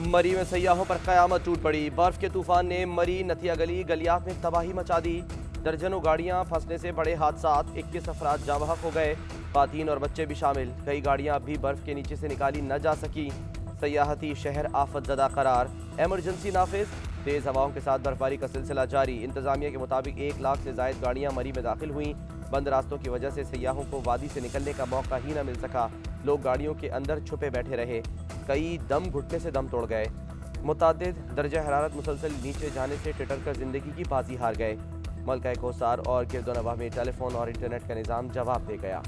मरी में सयाहों पर कयामत टूट पड़ी। बर्फ के तूफान ने मरी, नथिया गली, गलियात में तबाही मचा दी। दर्जनों गाड़ियां फंसने से बड़े हादसात, 21 अफराद जाँ बहक हो गए, खातून और बच्चे भी शामिल। कई गाड़ियां अब भी बर्फ के नीचे से निकाली न जा सकी। सयाहती शहर आफत ज़दा करार, एमरजेंसी नाफिज। तेज़ हवाओं के साथ बर्फबारी का सिलसिला जारी। इंतजामिया के मुताबिक 1 लाख से जायद गाड़ियां मरी में दाखिल हुई। बंद रास्तों की वजह से सयाहों को वादी से निकलने का मौका ही न मिल सका। लोग गाड़ियों के अंदर छुपे बैठे रहे। कई दम घुटने से दम तोड़ गए। मुतादिद दर्जा हरारत मुसलसल नीचे जाने से टिटर कर जिंदगी की बाजी हार गए। मलका कोसार और गिरदोनवा में टेलीफोन और इंटरनेट का निज़ाम जवाब दे गया।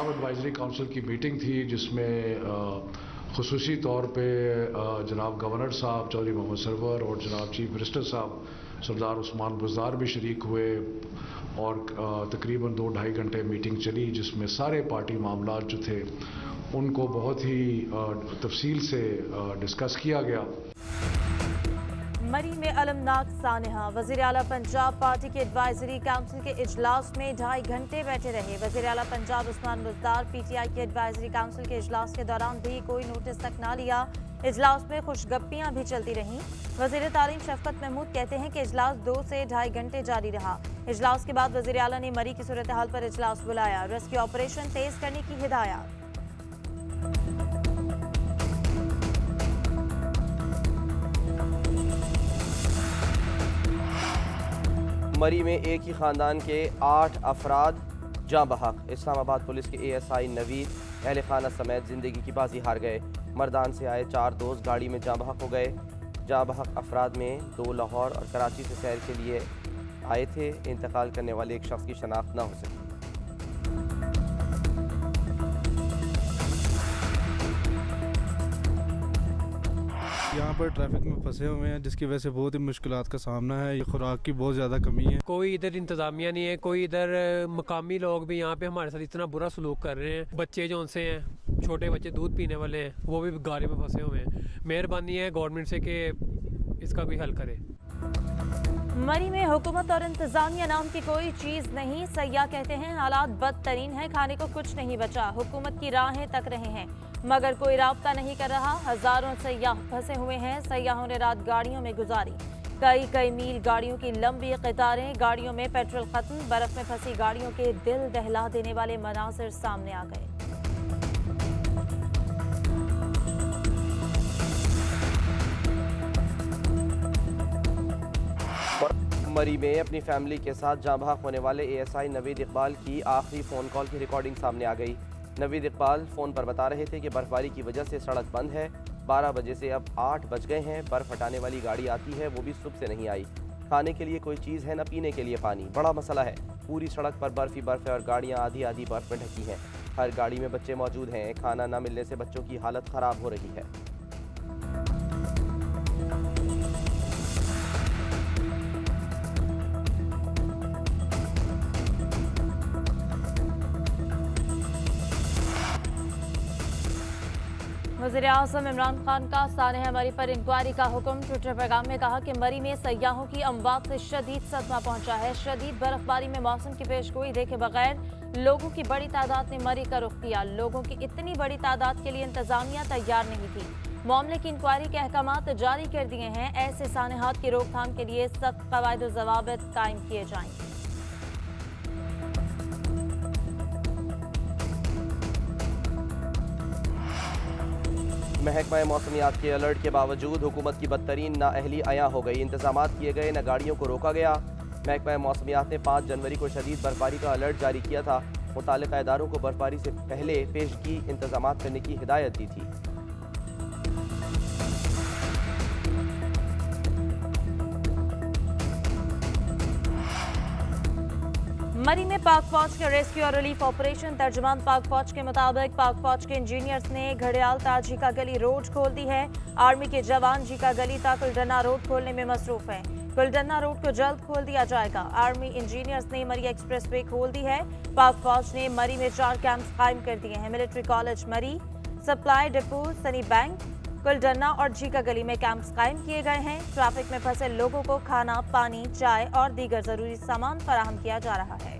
एडवाइजरी काउंसिल की मीटिंग थी जिसमें खुसूसी तौर पे जनाब गवर्नर साहब चौधरी मोहम्मद सरवर और जनाब चीफ मिनिस्टर साहब सरदार उस्मान बुज़दार भी शरीक हुए और तकरीबन 2-2.5 घंटे मीटिंग चली, जिसमें सारे पार्टी मामला जो थे उनको बहुत ही तफसील से डिस्कस किया गया। मरी में अलमनाक सानहा, वज़ीर आला पंजाब पार्टी के एडवाइजरी काउंसिल के इजलास में 2.5 घंटे बैठे रहे। वज़ीर आला पंजाब उस्मान बुज़दार पीटीआई के एडवाइजरी काउंसिल के इजलास के दौरान भी कोई नोटिस तक ना लिया। इजलास में खुशगप्पियां भी चलती रहीं। वज़ीर तालीम शफकत महमूद कहते हैं कि इजलास 2 से 2.5 घंटे जारी रहा। इजलास के बाद वज़ीर आला ने मरी की सूरत हाल पर इजलास बुलाया। रेस्क्यू ऑपरेशन तेज करने की हिदायत। मरी में एक ही खानदान के 8 अफराद जाँ बहक। इस्लामाबाद पुलिस के ASI नवीद अहल खाना समेत जिंदगी की बाजी हार गए। मर्दान से आए 4 दोस्त गाड़ी में जाँ बहक हो गए। जाँ बहक अफराद में 2 लाहौर और कराची से सैर के लिए आए थे। इंतकाल करने वाले एक शख्स की शनाख्त न हो सकी। यहाँ पर ट्रैफिक में फंसे हुए हैं, जिसकी वजह से बहुत ही मुश्किलात का सामना है। ये खुराक की बहुत ज़्यादा कमी है। कोई इधर इंतजामिया नहीं है, कोई इधर मकामी लोग भी यहाँ पे हमारे साथ इतना बुरा सलूक कर रहे हैं। बच्चे जो उनसे हैं, छोटे बच्चे दूध पीने वाले हैं, वो भी गाड़ी में फंसे हुए हैं। मेहरबानी है गवर्नमेंट से कि इसका कोई हल करे। मरी में हुकूमत और इंतजामिया नाम की कोई चीज नहीं। सयाह कहते हैं हालात बदतरीन है, खाने को कुछ नहीं बचा। हुकूमत की राहें तक रहे हैं मगर कोई राब्ता नहीं कर रहा। हजारों सयाह फंसे हुए हैं। सयाहों ने रात गाड़ियों में गुजारी। कई मील गाड़ियों की लंबी कतारें, गाड़ियों में पेट्रोल खत्म। बर्फ में फंसी गाड़ियों के दिल दहला देने वाले मनाजिर सामने आ गए। मरी में अपनी फैमिली के साथ जाँ बहक होने वाले ASI नवीद इकबाल की आखिरी फ़ोन कॉल की रिकॉर्डिंग सामने आ गई। नवीद इकबाल फ़ोन पर बता रहे थे कि बर्फबारी की वजह से सड़क बंद है। 12 बजे से अब 8 बज गए हैं। बर्फ़ हटाने वाली गाड़ी आती है, वो भी सुबह से नहीं आई। खाने के लिए कोई चीज़ है, न पीने के लिए पानी। बड़ा मसला है। पूरी सड़क पर बर्फ़ ही बर्फ़ है और गाड़ियाँ आधी आधी बर्फ़ में ढकी हैं। हर गाड़ी में बच्चे मौजूद हैं। खाना न मिलने से बच्चों की हालत ख़राब हो रही है। वज़ीर-ए-आज़म इमरान खान का सानहा मरी पर इंक्वायरी का हुक्म। ट्विटर पैगाम में कहा कि मरी में सयाहों की अमवात से शदीद सदमा पहुंचा है। शदीद बर्फबारी में मौसम की पेशगोई देखे बगैर लोगों की बड़ी तादाद ने मरी का रुख किया। लोगों की इतनी बड़ी तादाद के लिए इंतजामिया तैयार नहीं थी। मामले की इंक्वायरी के अहकामात जारी कर दिए हैं। ऐसे सानहात की रोकथाम के लिए सख्त कवायद व ज़वाबित कायम किए जाएंगे। महकमा मौसमियात के अलर्ट के बावजूद हुकूमत की बदतरीन नाअहली अयां हो गई। इंतजामात किए गए, न गाड़ियों को रोका गया। महकमा मौसमियात ने 5 जनवरी को शदीद बर्फबारी का अलर्ट जारी किया था। मुताल्लिका इदारों को बर्फबारी से पहले पेशगी इंतजामात करने की हिदायत दी थी। मरी में पाक फौज के रेस्क्यू और रिलीफ ऑपरेशन। तर्जुमान पाक फौज के मुताबिक पाक फौज के इंजीनियर्स ने घड़ियाल ता जीका गली रोड खोल दी है। आर्मी के जवान जीका गली ता कुलडन्ना रोड खोलने में मसरूफ हैं। कुलडन्ना रोड को जल्द खोल दिया जाएगा। आर्मी इंजीनियर्स ने मरी एक्सप्रेस वे खोल दी है। पाक फौज ने मरी में 4 कैंप्स कायम कर दिए हैं। मिलिट्री कॉलेज मरी, सप्लाई डिपो, सनी बैंक, कुलडन्ना और झीका गली में कैंप्स कायम किए गए हैं। ट्रैफिक में फंसे लोगों को खाना, पानी, चाय और दीगर जरूरी सामान फराहम किया जा रहा है।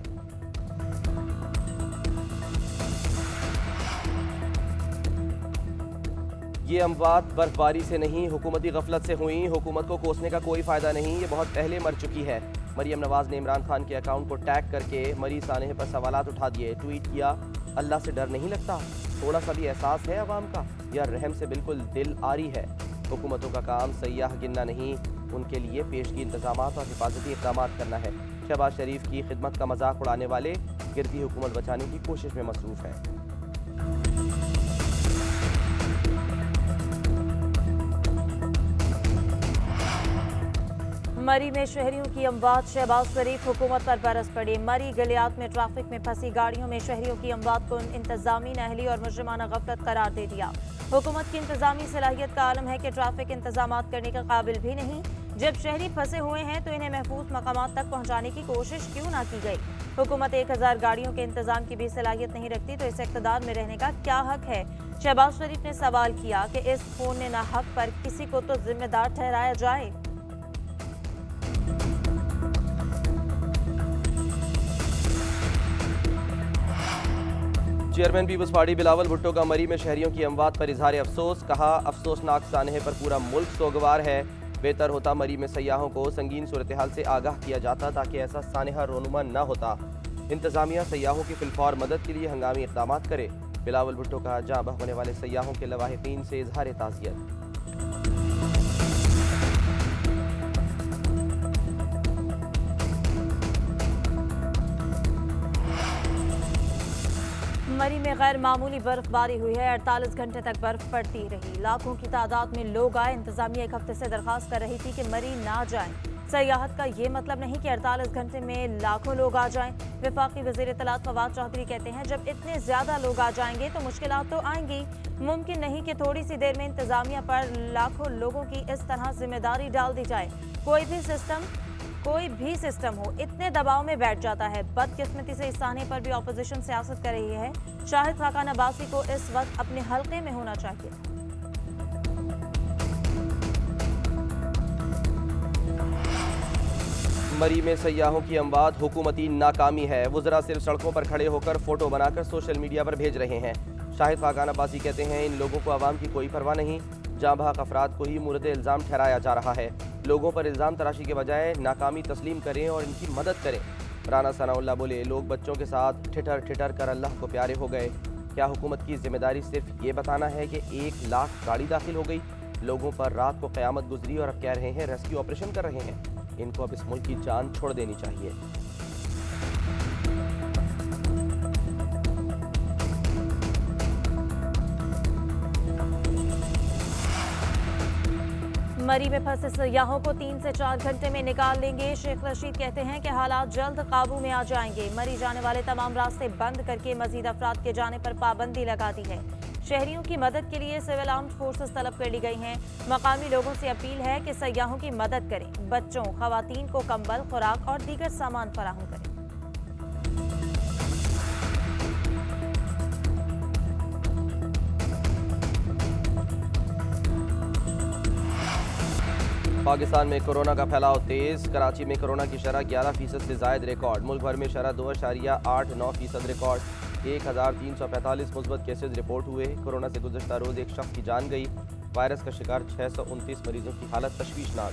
ये अमवात बर्फबारी से नहीं, हुकूमती गफलत से हुई। हुकूमत को कोसने का कोई फायदा नहीं, ये बहुत पहले मर चुकी है। मरियम नवाज ने इमरान खान के अकाउंट को टैग करके मरी सानेह पर सवालात उठा दिए। ट्वीट किया, अल्लाह से डर नहीं लगता? थोड़ा सा भी एहसास है अवाम का, या रहम से बिल्कुल दिल आरी है? हुकूमतों का काम सयाह गिनना नहीं, उनके लिए पेशगी इंतजाम और हिफाजती इक़दाम करना है। शहबाज शरीफ की खिदमत का मजाक उड़ाने वाले गिरती हुकूमत बचाने की कोशिश में मसरूफ़ है। मरी में शहरियों की अमवात, शहबाज शरीफ हुकूमत पर बरस पड़ी। मरी गलियात में ट्रैफिक में फंसी गाड़ियों में शहरियों की अमवात को इंतजामी नाअहली और मुजरिमाना गफलत करार दे दिया। हुकूमत की इंतजामी सलाहियत का आलम है कि ट्रैफिक इंतजामात करने के काबिल भी नहीं। जब शहरी फंसे हुए हैं तो इन्हें महफूज मकामात तक पहुँचाने की कोशिश क्यों ना की गई? हुकूमत 1000 गाड़ियों के इंतजाम की भी सलाहियत नहीं रखती तो इस इक़्तिदार में रहने का क्या हक है? शहबाज शरीफ ने सवाल किया कि इस खून ना हक पर किसी को तो जिम्मेदार ठहराया जाए। Chairman Peoples Party Bilawal Bhutto का मरी में शहरियों की अमवात पर इजहार अफसोस। कहा, अफसोसनाक सानहे पर पूरा मुल्क सोगवार है। बेहतर होता मरी में सयाहों को संगीन सूरत हाल से आगाह किया जाता ताकि ऐसा सानहा रोनुमा न होता। इंतजामिया सयाहों की फिलफौर मदद के लिए हंगामी इक़दाम करे। बिलावल भुट्टो का जाँ बह होने वाले सयाहों के लवाहिकीन से इजहार ताज़ियत। मरी में गैर मामूली बर्फबारी हुई है। 48 घंटे तक बर्फ पड़ती रही। लाखों की तादाद में लोग आए। इंतजामिया एक हफ्ते से दरखास्त कर रही थी कि मरी ना जाएं। सयाहत का ये मतलब नहीं कि 48 घंटे में लाखों लोग आ जाएं। वफाकी वज़ीर इत्तलात फवाद चौधरी कहते हैं, जब इतने ज्यादा लोग आ जाएंगे तो मुश्किलात तो आएंगी। मुमकिन नहीं कि थोड़ी सी देर में इंतजामिया पर लाखों लोगों की इस तरह जिम्मेदारी डाल दी जाए। कोई भी सिस्टम हो इतने दबाव में बैठ जाता है। बदकिस्मती से इस साने पर भी अपोजिशन सियासत कर रही है। शाहिद खाकान अब्बासी को इस वक्त अपने हल्के में होना चाहिए। मरी में सयाहों की अमवात हुकूमती नाकामी है। वुज़रा सिर्फ सड़कों पर खड़े होकर फोटो बनाकर सोशल मीडिया पर भेज रहे हैं। शाहिद खाकान अब्बासी कहते हैं, इन लोगों को आवाम की कोई परवाह नहीं। जाँ बहक अफराद को ही मूरद इल्ज़ाम ठहराया जा रहा है। लोगों पर इल्ज़ाम तराशी के बजाय नाकामी तस्लीम करें और इनकी मदद करें। राना सनाउल्लाह बोले, लोग बच्चों के साथ ठिठर ठिठर कर अल्लाह को प्यारे हो गए। क्या हुकूमत की जिम्मेदारी सिर्फ ये बताना है कि 1 लाख गाड़ी दाखिल हो गई? लोगों पर रात को क़यामत गुजरी और अब कह रहे हैं रेस्क्यू ऑपरेशन कर रहे हैं। इनको अब इस मुल्क की जान छोड़ देनी चाहिए। मरी में फंसे सयाहों को 3 से 4 घंटे में निकाल लेंगे। शेख रशीद कहते हैं कि हालात जल्द काबू में आ जाएंगे। मरी जाने वाले तमाम रास्ते बंद करके मजीद अफराद के जाने पर पाबंदी लगा दी है। शहरियों की मदद के लिए सिविल आर्म्ड फोर्सेस तलब कर ली गई हैं। मकामी लोगों से अपील है कि सयाहों की मदद करें। बच्चों, खवातीन को कंबल, खुराक और दीगर सामान फराहम करें। पाकिस्तान में कोरोना का फैलाव तेज़। कराची में कोरोना की शरह 11% से ज़ायद रिकॉर्ड। मुल्क भर में शरह 2.89% रिकॉर्ड। 1345 मुस्बत केसेज रिपोर्ट हुए। कोरोना से गुज़श्ता रोज़ एक शख्स की जान गई। वायरस का शिकार 629 मरीजों की हालत तशवीशनाक।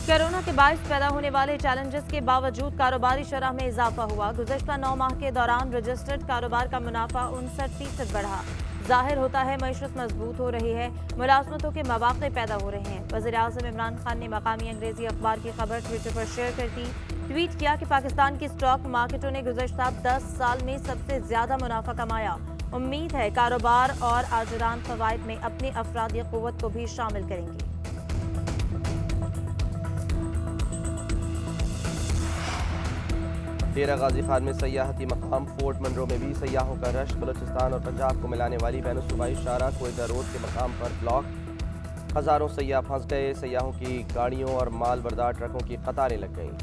कोरोना के बायस पैदा होने वाले चैलेंजेस के बावजूद कारोबारी शरह में इजाफा हुआ। गुज़श्ता 9 माह के दौरान रजिस्टर्ड कारोबार का मुनाफा 59% बढ़ा। जाहिर होता है मईशत मजबूत हो रही है, मुलाजमतों के मौक़े पैदा हो रहे हैं। वज़ीर आज़म इमरान खान ने मकामी अंग्रेजी अखबार की खबर ट्विटर पर शेयर करती ट्वीट किया कि पाकिस्तान की स्टॉक मार्केटों ने गुज़श्ता 10 साल में सबसे ज़्यादा मुनाफा कमाया। उम्मीद है कारोबार और आजरान फ़वाइद में अपनी अफरादी क़ुव्वत को भी शामिल करेंगे। डेरा गाजी खान में सयाहती मकाम फोर्ट मनरो में भी सयाहों का रश। बलूचिस्तान और पंजाब को मिलाने वाली बैनुसूबाई शाहरा कोयटा रोड के मकाम पर ब्लॉक। हज़ारों सयाह फंस गए। सयाहों की गाड़ियों और माल बरदार ट्रकों की कतारें लग गईं।